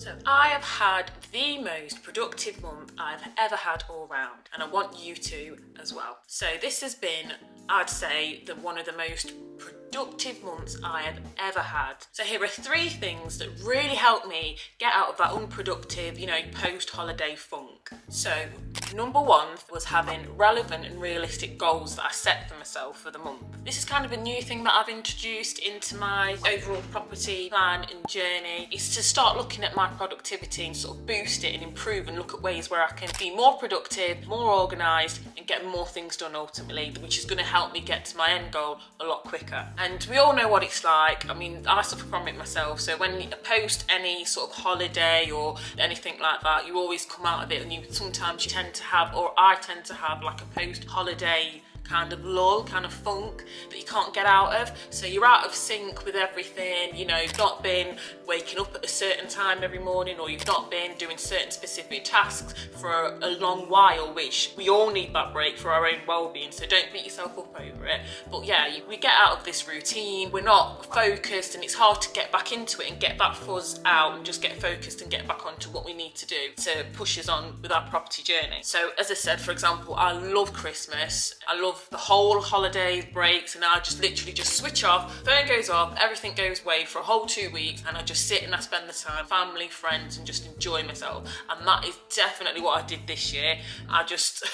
So I have had the most productive month I've ever had all round, and I want you to as well. So this has been, I'd say, one of the most productive months I have ever had. So here are 3 things that really helped me get out of that unproductive, post-holiday funk. So number 1 was having relevant and realistic goals that I set for myself for the month. This is kind of a new thing that I've introduced into my overall property plan and journey. It's to start looking at my productivity and sort of boost it and improve and look at ways where I can be more productive, more organised and get more things done ultimately, which is going to help me get to my end goal a lot quicker. And we all know what it's like. I mean, I suffer from it myself. So when you post any sort of holiday or anything like that, you always come out of it and sometimes you tend to have, or I tend to have, like a post-holiday kind of lull, kind of funk that you can't get out of. So you're out of sync with everything, you've not been waking up at a certain time every morning, or you've not been doing certain specific tasks for a long while, which we all need that break for our own well-being, so don't beat yourself up over it. But yeah, we get out of this routine, we're not focused, and it's hard to get back into it and get that fuzz out and just get focused and get back onto what we need to do to push us on with our property journey. So as I said, for example, I love Christmas, I love the whole holiday breaks, and I just literally just switch off, phone goes off, everything goes away for a whole 2 weeks, and I just sit and I spend the time, family, friends, and just enjoy myself. And that is definitely what I did this year. I just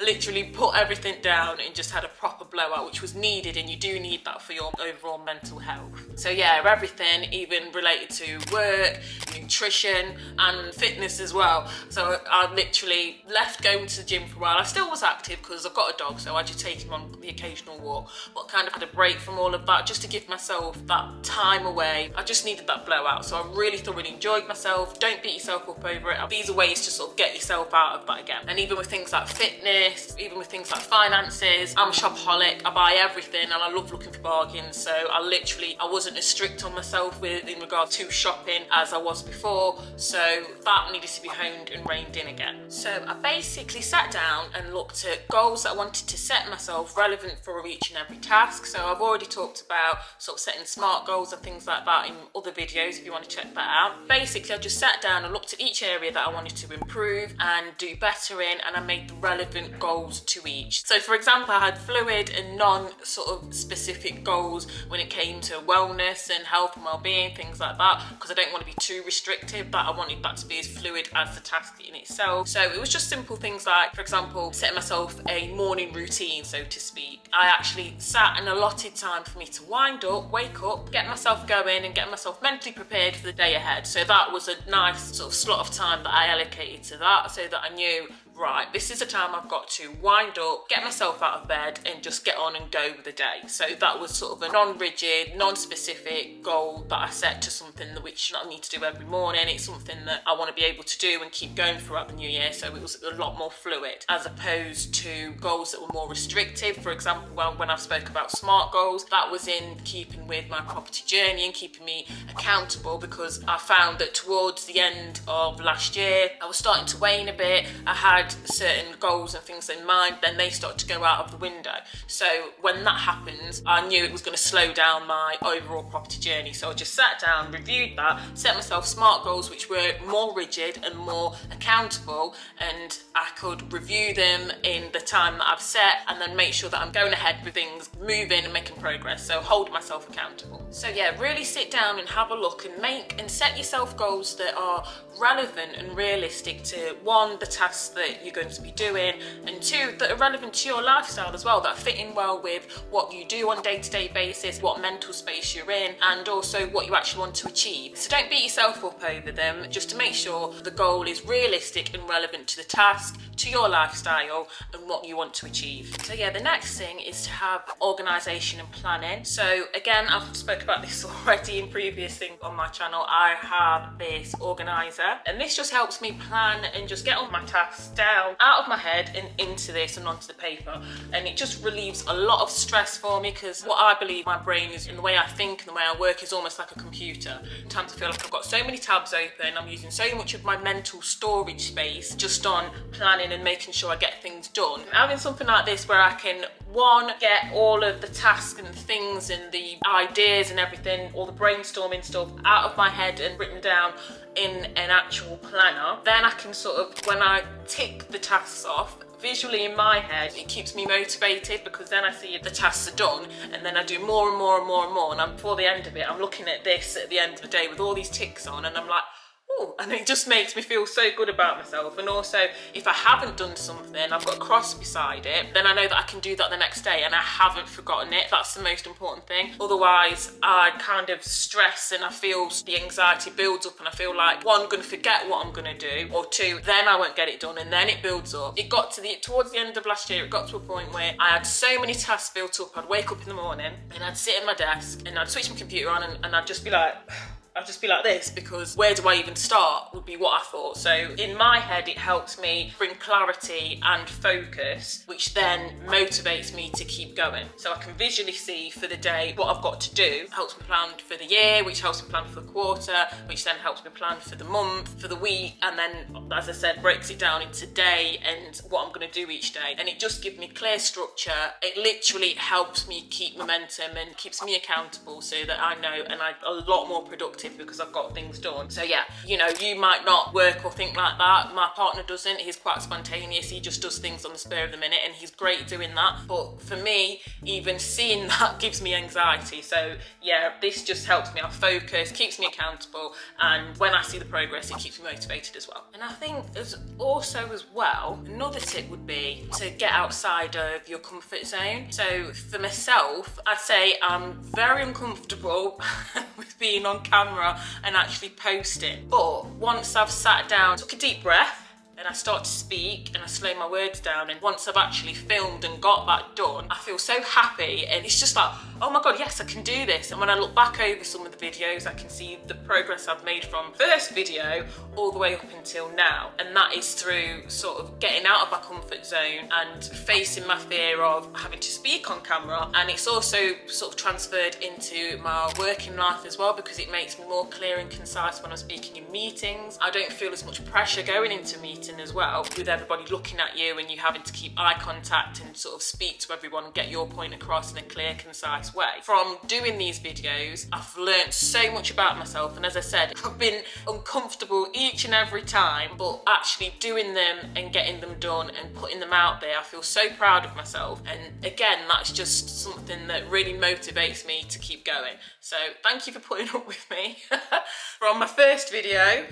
literally put everything down and just had a proper blowout, which was needed, and you do need that for your overall mental health. So yeah, everything, even related to work, nutrition, and fitness as well. So I literally left going to the gym for a while. I still was active because I've got a dog, so I just take him on the occasional walk, but kind of had a break from all of that just to give myself that time away. I just needed that blowout, so I really thoroughly enjoyed myself. Don't beat yourself up over it. These are ways to sort of get yourself out of that again. And even with things like fitness, even with things like finances, I'm a shopaholic. I buy everything and I love looking for bargains, so I wasn't as strict on myself in regard to shopping as I was before, so that needed to be honed and reined in again. So I basically sat down and looked at goals that I wanted to set myself relevant for each and every task. So I've already talked about sort of setting SMART goals and things like that in other videos if you want to check that out. Basically, I just sat down and looked at each area that I wanted to improve and do better in, and I made the relevant goals to each. So for example, I had fluid and non sort of specific goals when it came to wellness and health and well-being, things like that, because I don't want to be too restrictive, but I wanted that to be as fluid as the task in itself. So it was just simple things like, for example, setting myself a morning routine, so to speak. I actually sat an allotted time for me to wind up, wake up, get myself going and get myself mentally prepared for the day ahead. So that was a nice sort of slot of time that I allocated to that, so that I knew, right, this is the time I've got to wind up, get myself out of bed and just get on and go with the day. So that was sort of a non-rigid, non-specific goal that I set to something which I need to do every morning. It's something that I want to be able to do and keep going throughout the new year, so it was a lot more fluid, as opposed to goals that were more restrictive. For example, when I spoke about SMART goals, that was in keeping with my property journey and keeping me accountable, because I found that towards the end of last year, I was starting to wane a bit. I had certain goals and things in mind, then they start to go out of the window. So when that happens, I knew it was going to slow down my overall property journey. So I just sat down, reviewed that, set myself SMART goals which were more rigid and more accountable, and I could review them in the time that I've set and then make sure that I'm going ahead with things, moving and making progress. So hold myself accountable. So yeah, really sit down and have a look and make and set yourself goals that are relevant and realistic to, 1, the tasks that you're going to be doing, and 2, that are relevant to your lifestyle as well, that fit in well with what you do on a day-to-day basis, what mental space you're in, and also what you actually want to achieve. So don't beat yourself up over them, just to make sure the goal is realistic and relevant to the task, to your lifestyle and what you want to achieve. So yeah, the next thing is to have organisation and planning. So again, I've spoke about this already in previous things on my channel. I have this organiser, and this just helps me plan and just get all my tasks down out of my head and into this and onto the paper, and it just relieves a lot of stress for me, because what I believe my brain is, and the way I think and the way I work, is almost like a computer. Sometimes I feel like I've got so many tabs open, I'm using so much of my mental storage space just on planning and making sure I get things done. Having something like this where I can, 1, get all of the tasks and things and the ideas and everything, all the brainstorming stuff out of my head and written down in an actual planner, then I can sort of, when I tick the tasks off, visually in my head, it keeps me motivated, because then I see the tasks are done, and then I do more and more and more and more, and before the end of it, I'm looking at this at the end of the day with all these ticks on, and I'm like, oh, and it just makes me feel so good about myself. And also, if I haven't done something, I've got a cross beside it, then I know that I can do that the next day and I haven't forgotten it. That's the most important thing. Otherwise, I kind of stress and I feel the anxiety builds up, and I feel like, one, I'm going to forget what I'm going to do, or two, then I won't get it done, and then it builds up. It got to towards the end of last year, it got to a point where I had so many tasks built up. I'd wake up in the morning and I'd sit at my desk and I'd switch my computer on, and I'd just be like this, because where do I even start would be what I thought. So in my head, it helps me bring clarity and focus, which then motivates me to keep going. So I can visually see for the day what I've got to do. It helps me plan for the year, which helps me plan for the quarter, which then helps me plan for the month, for the week, and then, as I said, breaks it down into day and what I'm going to do each day. And it just gives me clear structure. It literally helps me keep momentum and keeps me accountable, so that I know, and I'm a lot more productive because I've got things done. So yeah, you know, you might not work or think like that. My partner doesn't. He's quite spontaneous. He just does things on the spur of the minute, and he's great doing that. But for me, even seeing that gives me anxiety. So yeah, this just helps me. I focus, keeps me accountable, and when I see the progress, it keeps me motivated as well. And I think as well, another tip would be to get outside of your comfort zone. So for myself, I'd say I'm very uncomfortable with being on camera and actually posting. But once I've sat down, took a deep breath, and I start to speak and I slow my words down, and once I've actually filmed and got that done, I feel so happy, and it's just like, oh my god, yes, I can do this. And when I look back over some of the videos, I can see the progress I've made from first video all the way up until now, and that is through sort of getting out of my comfort zone and facing my fear of having to speak on camera. And it's also sort of transferred into my working life as well, because it makes me more clear and concise when I'm speaking in meetings. I don't feel as much pressure going into meetings as well, with everybody looking at you and you having to keep eye contact and sort of speak to everyone and get your point across in a clear, concise way. From doing these videos, I've learned so much about myself, and as I said, I've been uncomfortable each and every time, but actually doing them and getting them done and putting them out there, I feel so proud of myself. And again, that's just something that really motivates me to keep going. So thank you for putting up with me from my first video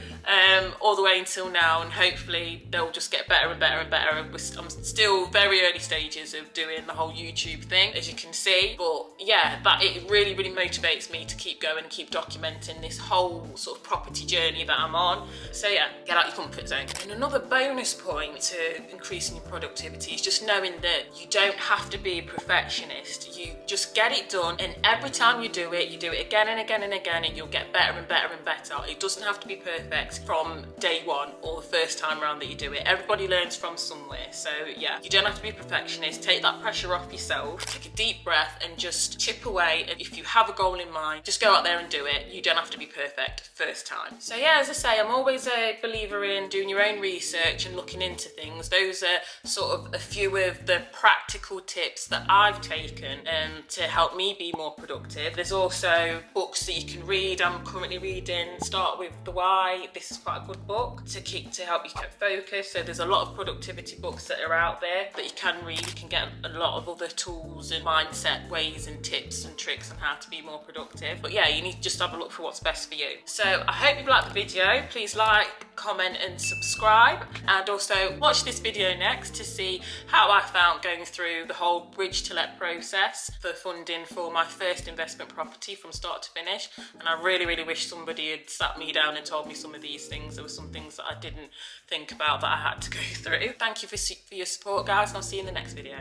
all the way until now, and hopefully they'll just get better and better and better. I'm still very early stages of doing the whole YouTube thing, as you can see, but yeah, that it really motivates me to keep going and keep documenting this whole sort of property journey that I'm on. So yeah, get out your comfort zone. And another bonus point to increasing your productivity is just knowing that you don't have to be a perfectionist. You just get it done, and every time you do it again and again and again, and you'll get better and better and better. It doesn't have to be perfect from day one or the first time around that you do it. Everybody learns from somewhere. So yeah, you don't have to be a perfectionist. Take that pressure off yourself, take a deep breath, and just chip away. And if you have a goal in mind, just go out there and do it. You don't have to be perfect first time. So yeah, as I say, I'm always a believer in doing your own research and looking into things. Those are sort of a few of the practical tips that I've taken to help me be more productive. There's also books that you can read. I'm currently reading Start With The Why. This is quite a good book to help you keep focused. So there's a lot of productivity books that are out there that you can read. You can get a lot of other tools and mindset ways and tips and tricks on how to be more productive. But yeah, you need to just have a look for what's best for you. So I hope you've liked the video. Please like, comment and subscribe, and also watch this video next to see how I found going through the whole bridge to let process for funding for my first investment property from start to finish. And I really wish somebody had sat me down and told me some of these things. There were some things that I didn't think about that I had to go through. Thank you for your support, guys, and I'll see you in the next video.